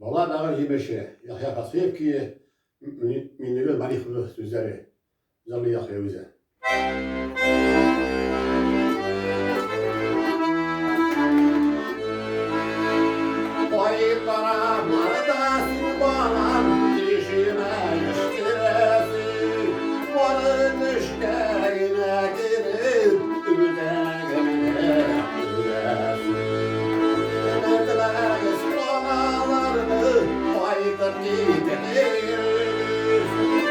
Valla dağın yemeşi, Yahya Kasıyıp ki minnilir maniflı sözleri. Zalı Yahya bize. Oy taraflarda silbalan dişime iştiresin. Varı düşlerine girip üzerimine üresin. Merdiveniz konalarını faydır giderir.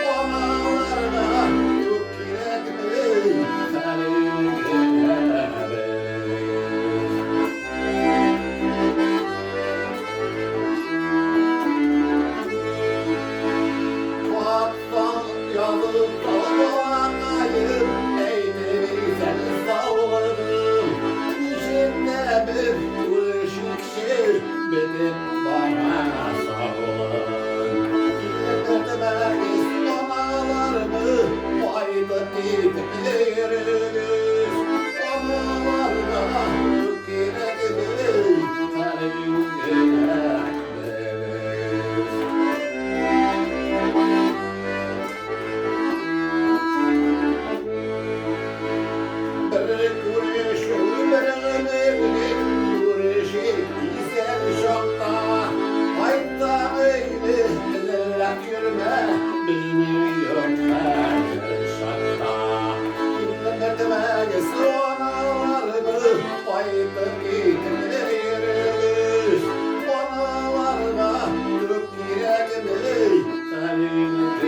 Konalarına yok girekli senin giderir. Yazıp sallanayım, eğdiri seni savlarım. İçimde bir ışık şir, benim bana savlar. Dinletmeniz konalarımı, fayda gideririz. Konalarına girebilir, senin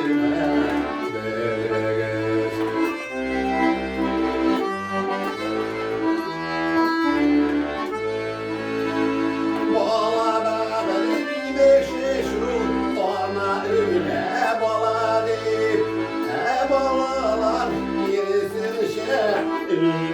gideririz. Balalar girsin şehir